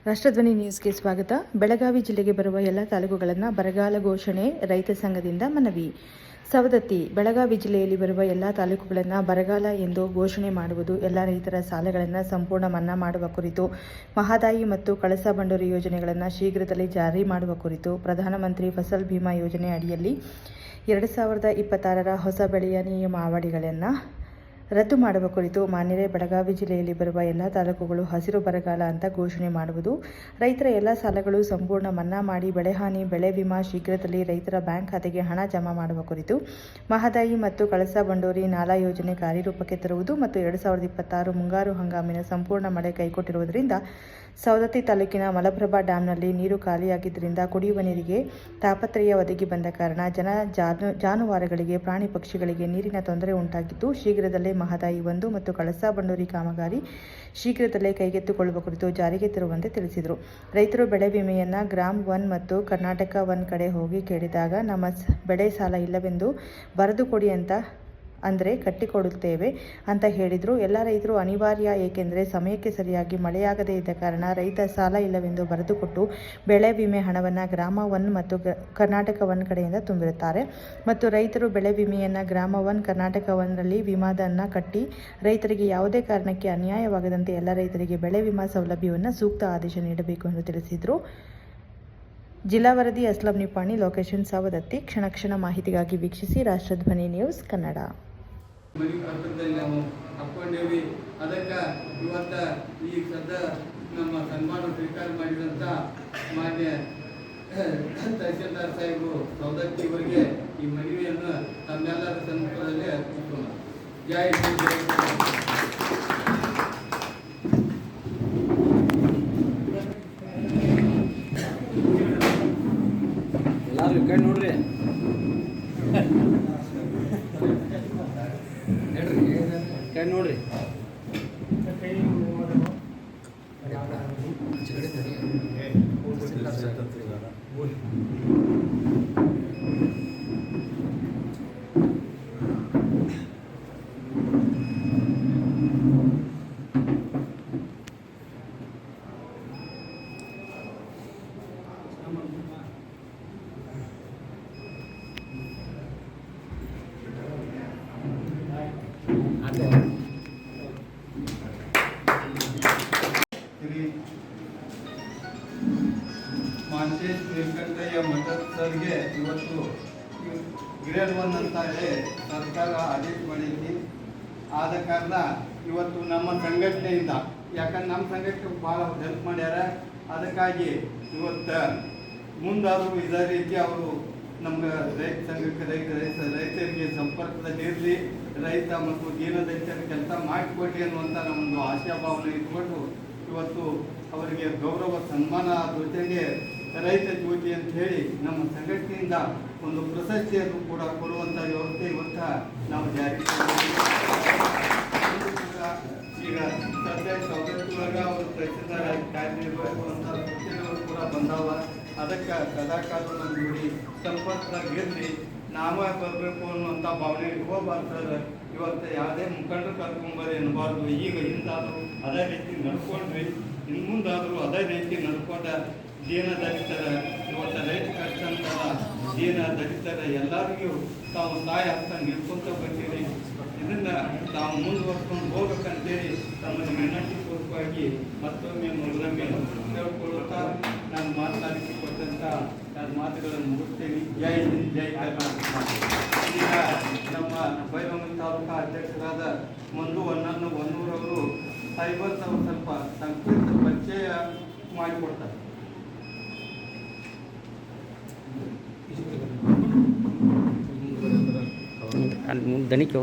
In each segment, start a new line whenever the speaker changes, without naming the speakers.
ರಾಷ್ಟ್ರಧ್ವನಿ ನ್ಯೂಸ್ಗೆ ಸ್ವಾಗತ. ಬೆಳಗಾವಿ ಜಿಲ್ಲೆಗೆ ಬರುವ ಎಲ್ಲ ತಾಲೂಕುಗಳನ್ನು ಬರಗಾಲ ಘೋಷಣೆ ರೈತ ಸಂಘದಿಂದ ಮನವಿ. ಸವದತ್ತಿ: ಬೆಳಗಾವಿ ಜಿಲ್ಲೆಯಲ್ಲಿ ಬರುವ ಎಲ್ಲ ತಾಲೂಕುಗಳನ್ನು ಬರಗಾಲ ಎಂದು ಘೋಷಣೆ ಮಾಡುವುದು, ಎಲ್ಲ ರೈತರ ಸಾಲಗಳನ್ನು ಸಂಪೂರ್ಣ ಮನ್ನಾ ಮಾಡುವ ಕುರಿತು, ಮಹದಾಯಿ ಮತ್ತು ಕಳಸಾ ಬಂಡೂರಿ ಯೋಜನೆಗಳನ್ನು ಶೀಘ್ರದಲ್ಲೇ ಜಾರಿ ಮಾಡುವ ಕುರಿತು, ಪ್ರಧಾನಮಂತ್ರಿ ಫಸಲ್ ಬಿಮಾ ಯೋಜನೆ ಅಡಿಯಲ್ಲಿ 2026ರ ಹೊಸ ಬೆಳೆಯ ನಿಯಮಾವಳಿಗಳನ್ನು ರದ್ದು ಮಾಡುವ ಕುರಿತು ಮಾನ್ಯರೇ, ಬೆಳಗಾವಿ ಜಿಲ್ಲೆಯಲ್ಲಿ ಬರುವ ಎಲ್ಲ ತಾಲೂಕುಗಳು ಹಸಿರು ಬರಗಾಲ ಅಂತ ಘೋಷಣೆ ಮಾಡುವುದು, ರೈತರ ಎಲ್ಲ ಸಾಲಗಳು ಸಂಪೂರ್ಣ ಮನ್ನಾ ಮಾಡಿ ಬೆಳೆಹಾನಿ ಬೆಳೆ ವಿಮಾ ಶೀಘ್ರದಲ್ಲಿ ರೈತರ ಬ್ಯಾಂಕ್ ಖಾತೆಗೆ ಹಣ ಜಮಾ ಮಾಡುವ ಕುರಿತು, ಮಹದಾಯಿ ಮತ್ತು ಕಳಸಾ ಬಂಡೂರಿ ನಾಲಾ ಯೋಜನೆ ಕಾರ್ಯರೂಪಕ್ಕೆ ತರುವುದು ಮತ್ತು 2026 ಮುಂಗಾರು ಹಂಗಾಮಿನ ಸಂಪೂರ್ಣ ಮಳೆ ಕೈಕೊಟ್ಟಿರುವುದರಿಂದ ಸವದತ್ತಿ ತಾಲೂಕಿನ ಮಲಪ್ರಭಾ ಡ್ಯಾಂನಲ್ಲಿ ನೀರು ಖಾಲಿಯಾಗಿದ್ದರಿಂದ ಕುಡಿಯುವ ನೀರಿಗೆ ತಾಪತ್ರಯ ಒದಗಿ ಬಂದ ಕಾರಣ ಜಾನುವಾರುಗಳಿಗೆ, ಪ್ರಾಣಿ ಪಕ್ಷಿಗಳಿಗೆ ನೀರಿನ ತೊಂದರೆ ಉಂಟಾಗಿದ್ದು, ಶೀಘ್ರದಲ್ಲೇ ಮಹದಾಯಿ 1 ಮತ್ತು ಕಳಸಾ ಬಂಡೂರಿ ಕಾಮಗಾರಿ ಶೀಘ್ರದಲ್ಲೇ ಕೈಗೆತ್ತಿಕೊಳ್ಳುವ ಕುರಿತು ಜಾರಿಗೆ ತರುವಂತೆ ತಿಳಿಸಿದರು. ರೈತರು ಬೆಳೆ ವಿಮೆಯನ್ನು ಗ್ರಾಮ 1 ಮತ್ತು ಕರ್ನಾಟಕ 1 ಕಡೆ ಹೋಗಿ ಕೇಳಿದಾಗ, ನಮ್ಮ ಬೆಳೆ ಸಾಲ ಇಲ್ಲವೆಂದು ಬರೆದು ಕೊಡಿ ಅಂದರೆ ಕಟ್ಟಿಕೊಡುತ್ತೇವೆ ಅಂತ ಹೇಳಿದರು. ಎಲ್ಲ ರೈತರು ಅನಿವಾರ್ಯ, ಏಕೆಂದರೆ ಸಮಯಕ್ಕೆ ಸರಿಯಾಗಿ ಮಳೆಯಾಗದೇ ಇದ್ದ ಕಾರಣ ರೈತ ಸಾಲ ಇಲ್ಲವೆಂದು ಬರೆದುಕೊಟ್ಟು ಬೆಳೆ ವಿಮೆ ಹಣವನ್ನು ಗ್ರಾಮ 1 ಮತ್ತು ಕರ್ನಾಟಕ 1 ಕಡೆಯಿಂದ ತುಂಬಿರುತ್ತಾರೆ ಮತ್ತು ರೈತರು ಬೆಳೆ ವಿಮೆಯನ್ನು ಗ್ರಾಮ 1 ಕರ್ನಾಟಕ 1ರಲ್ಲಿ ವಿಮಾದನ್ನು ಕಟ್ಟಿ ರೈತರಿಗೆ ಯಾವುದೇ ಕಾರಣಕ್ಕೆ ಅನ್ಯಾಯವಾಗದಂತೆ ಎಲ್ಲ ರೈತರಿಗೆ ಬೆಳೆ ವಿಮಾ ಸೌಲಭ್ಯವನ್ನು ಸೂಕ್ತ ಆದೇಶ ನೀಡಬೇಕು ಎಂದು ತಿಳಿಸಿದರು. ಜಿಲ್ಲಾ ವರದಿ ಅಸ್ಲಂ ನಿಪಾಣಿ, ಲೊಕೇಶನ್ ಸವದತ್ತಿ. ಕ್ಷಣ ಕ್ಷಣ ಮಾಹಿತಿಗಾಗಿ ವೀಕ್ಷಿಸಿ ರಾಷ್ಟ್ರಧ್ವನಿ ನ್ಯೂಸ್ ಕನ್ನಡ.
ಮನೆ ಕರ್ತದಲ್ಲಿ ನಾವು ಹಾಕ್ಕೊಂಡೇವಿ. ಅದಕ್ಕೆ ಇವತ್ತು ಈ ಸದ್ಯ ನಮ್ಮ ಸನ್ಮಾನ ಸ್ವೀಕಾರ ಮಾಡಿದಂಥ ಮಾನ್ಯ ತಹಸೀಲ್ದಾರ್ ಸಾಹೇಬರು ಸವದತ್ತಿಯವರಿಗೆ ಈ ಮನವಿಯನ್ನು ತಮ್ಮೆಲ್ಲರ ಸಮ್ಮುಖದಲ್ಲಿ ಅರ್ಪಿಸೋಣ. ಜೈ
ಎಲ್ಲರೂ ಕೈ ನೋಡ್ರಿ. ಕೈ ನೋಡ್ರಿ.
ಮಾಂತೇಶ್ ವೆಂಕಟಯ್ಯ ಮಠದ್ ಸರ್ಗೆ ಇವತ್ತು ಗ್ರೇಡ್ 1 ಅಂತ ಹೇಳಿ ಸರ್ಕಾರ ಆದೇಶ ಮಾಡೈತಿ. ಆದ ಕಾರಣ ಇವತ್ತು ನಮ್ಮ ಸಂಘಟನೆಯಿಂದ, ಯಾಕಂದ್ರೆ ನಮ್ಮ ಸಂಘಟನೆ ಭಾಳ ಹೆಲ್ಪ್ ಮಾಡ್ಯಾರ, ಅದಕ್ಕಾಗಿ ಇವತ್ತು ಮುಂದಾದರೂ ಇದೇ ರೀತಿ ಅವರು ನಮ್ಗೆ ರೈತ ಸಂಘಕ್ಕೆ ರೈತರಿಗೆ ಸಂಪರ್ಕದಲ್ಲಿರಲಿ, ರೈತ ಮತ್ತು ದೀನದಲಿತರ ಕೆಲಸ ಮಾಡಿಕೊಡ್ಲಿ ಅನ್ನುವಂಥ ನಮ್ಮೊಂದು ಆಶಾಭಾವನೆ ಇಟ್ಕೊಂಡು ಇವತ್ತು ಅವರಿಗೆ ಗೌರವ ಸನ್ಮಾನ ಜೊತೆಗೆ ರೈತ ಜ್ಯೋತಿ ಅಂತ ಹೇಳಿ ನಮ್ಮ ಸಂಘಟನೆಯಿಂದ ಒಂದು ಪ್ರಶಸ್ತಿಯನ್ನು ಕೂಡ ಕೊಡುವಂಥ ವ್ಯವಸ್ಥೆ ಇವತ್ತು ನಾವು ಜಾರಿಗೆ ಈಗ ಸದ್ಯ ಸವದತ್ತಿಯೊಳಗೆ ಅವರು ತಹಸೀಲ್ದಾರ್ ಕಾರ್ಯನಿರ್ವಹಿಸುವಂಥ ಸೂಚನೆಗಳು ಕೂಡ ಬಂದಾವ. ಅದಕ್ಕೆ ಸದಾಕಾಲ ನಮ್ಮ ಜೋಡಿ ಸಂಪರ್ಕದಾಗಿರಲಿ, ನಾವೇ ಬರಬೇಕು ಅನ್ನುವಂಥ ಭಾವನೆ ಇಟ್ಕೋಬಾರ್ದು ಸರ್. ಇವತ್ತು ಯಾವುದೇ ಮುಖಂಡರು ಕರ್ಕೊಂಬರಿ ಅನ್ನಬಾರ್ದು. ಈಗ ಹಿಂದಾದರೂ ಅದೇ ರೀತಿ ನಡ್ಕೊಂಡ್ರಿ, ಇನ್ನು ಮುಂದಾದರೂ ಅದೇ ರೀತಿ ನಡ್ಕೊಂಡ ದೀನ ದಲಿತರ, ಇವತ್ತು ರೈತ ಕಷ್ಟ ಅಂತಲ್ಲ, ದೀನ ದಲಿತರ ಎಲ್ಲರಿಗೂ ತಾವು ಸಹಾಯ ಅಂತ ನಿಲ್ಕೊಂತ ಬಂದಿರಿ. ಇದನ್ನು ತಾವು ಮುಂದುವರ್ಸ್ಕೊಂಡು ಹೋಗ್ಬೇಕಂತೇಳಿ ತಮ್ಮನ್ನು ವಿನಂತಿಪೂರ್ವಕವಾಗಿ ಮತ್ತೊಮ್ಮೆ ಮೊದಲೊಮ್ಮೆ ಕೇಳ್ಕೊಳ್ಳುತ್ತಾ ನಾನು ಮಾತನಾಡಿಸಿಕೊಟ್ಟಂಥ ನನ್ನ ಮಾತುಗಳನ್ನು ಮುಗಿಸ್ತೇನೆ. ಜೈ ಹಿಂದ್, ಜೈ ಕರ್ನಾಟಕ. ಈಗ ನಮ್ಮ ಬೈಲಹೊಂಗಲ ತಾಲೂಕಾ ಅಧ್ಯಕ್ಷರಾದ ಮಂದು ಹೊನ್ನೂರವರು ಸೈಬರ್ ಸ್ವಲ್ಪ ಸಂಕ್ಷಿಪ್ತ ಪರಿಚಯ ಮಾಡಿಕೊಡ್ತಾರೆ.
ದನಿಕೆ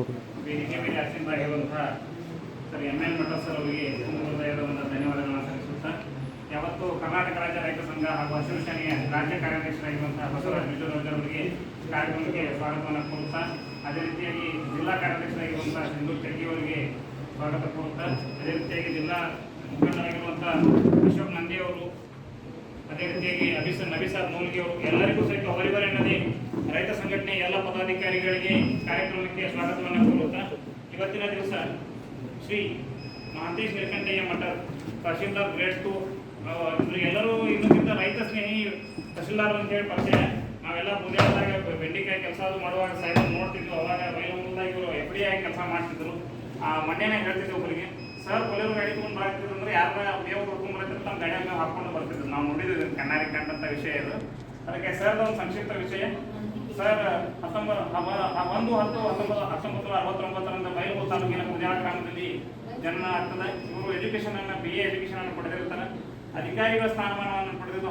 ವೇದಿಕೆ ಮೇಲೆ ಆಸೀನ ಹೇಳುವಂತಹ ಸರ್ MN ಮಠದ್ ಸರ್ ಅವರಿಗೆ ಹೃದಯದ ಒಂದು ಧನ್ಯವಾದಗಳನ್ನು ಸಲ್ಲಿಸುತ್ತಾ, ಯಾವತ್ತು ಕರ್ನಾಟಕ ರಾಜ್ಯ ರೈತ ಸಂಘ ಹಾಗೂ ಹಸಿರು ಸೇನೆಯ ರಾಜ್ಯ ಕಾರ್ಯದರ್ಶರಾಗಿರುವಂತಹ ಬಸವರಾಜ ಬಿಜೂರವರಿಗೆ ಅವರಿಗೆ ಕಾರ್ಯಕ್ರಮಕ್ಕೆ ಸ್ವಾಗತವನ್ನು ಕೋರುತ್ತಾ, ಅದೇ ರೀತಿಯಾಗಿ ಜಿಲ್ಲಾ ಕಾರ್ಯದರ್ಶರಾಗಿರುವಂತಹ ಸಿಂಧು ಚೆಟ್ಟಿ ಅವರಿಗೆ ಸ್ವಾಗತ ಕೋರುತ್ತಾ, ಅದೇ ರೀತಿಯಾಗಿ ಜಿಲ್ಲಾ ಮುಖಂಡರಾಗಿರುವಂತಹ ಅಶೋಕ್ ನಂದಿ ಅವರು, ಅದೇ ರೀತಿಯಾಗಿ ನಬಿಸಾರ್ ನೂಲ್ಗಿ ಅವರು, ಎಲ್ಲರಿಗೂ ಸಹಿತ ಅವರಿವರೆನ್ನದೇ ರೈತ ಸಂಘಟನೆ ಎಲ್ಲ ಪದಾಧಿಕಾರಿಗಳಿಗೆ ಕಾರ್ಯಕ್ರಮಕ್ಕೆ ಸ್ವಾಗತವನ್ನು ಕೋರುತ್ತಾ, ಇವತ್ತಿನ ದಿವಸ ಶ್ರೀ ಮಹಾಂತೇಶ್ ನೀಲಕಂಠಯ್ಯ ಮಠ ತಹಶೀಲ್ದಾರ್ ಗ್ರೇಡ್ 2 ಎಲ್ಲರೂ ಇನ್ನೊಂದಿದ್ದ ರೈತ ಸ್ನೇಹಿ ತಹಶೀಲ್ದಾರ್ ಅಂತೇಳಿ ಪರಿಚಯ. ನಾವೆಲ್ಲ ಬುದ್ಧಿಯಾದಾಗ ಬೆಂಡಿಕಾಯಿ ಕೆಲಸ ಅದು ಮಾಡುವಾಗ ಸೈಡ್ ನೋಡ್ತಿದ್ವು. ಅವಾಗ ಬೈಲೂರದಾಗ ಇವರು ಎಫ್ ಡಿ ಆಗಿ ಕೆಲಸ ಮಾಡ್ತಿದ್ರು. ಆ ಮಂಡ್ಯನಾಗ ಹೇಳ್ತಿದ್ವಿ ಒಬ್ಬರಿಗೆ, ಸರ್ ಕೊಲೆರು ಗಾಡಿ ತೊಗೊಂಡು ಬರ್ತಿದ್ರು ಅಂದ್ರೆ ಯಾರ ಮೇವು ಕೊಡ್ಕೊಂಡು ಬರ್ತಿದ್ರು ತಮ್ಮ ಗಾಡಿಯ ಮೇಲೆ ಹಾಕೊಂಡು ಬರ್ತಿದ್ರು. ನಾವು ನೋಡಿದ್ವಿ ಕಣ್ಣಾರಿ ಕಂಡಂಥ ವಿಷಯ ಇದು. ಅದಕ್ಕೆ ಸರ್ದ ಒಂದು ಸಂಕ್ಷಿಪ್ತ ವಿಷಯ. ಸರ್ 1969ರಿಂದ ಬೈಲೂರು ತಾಲೂಕಿನ ಕುಜಾಳ ಗ್ರಾಮದಲ್ಲಿ ಜನ್ಮ ಆಗ್ತದೆ. ಇವರು ಎಜುಕೇಶನ್ ಅನ್ನ BA ಎಜುಕೇಶನ್ ಅನ್ನು ಪಡೆದಿರ್ತಾರೆ. ಅಧಿಕಾರಿಗಳ ಸ್ಥಾನಮಾನವನ್ನು ಪಡೆದಿದ್ದು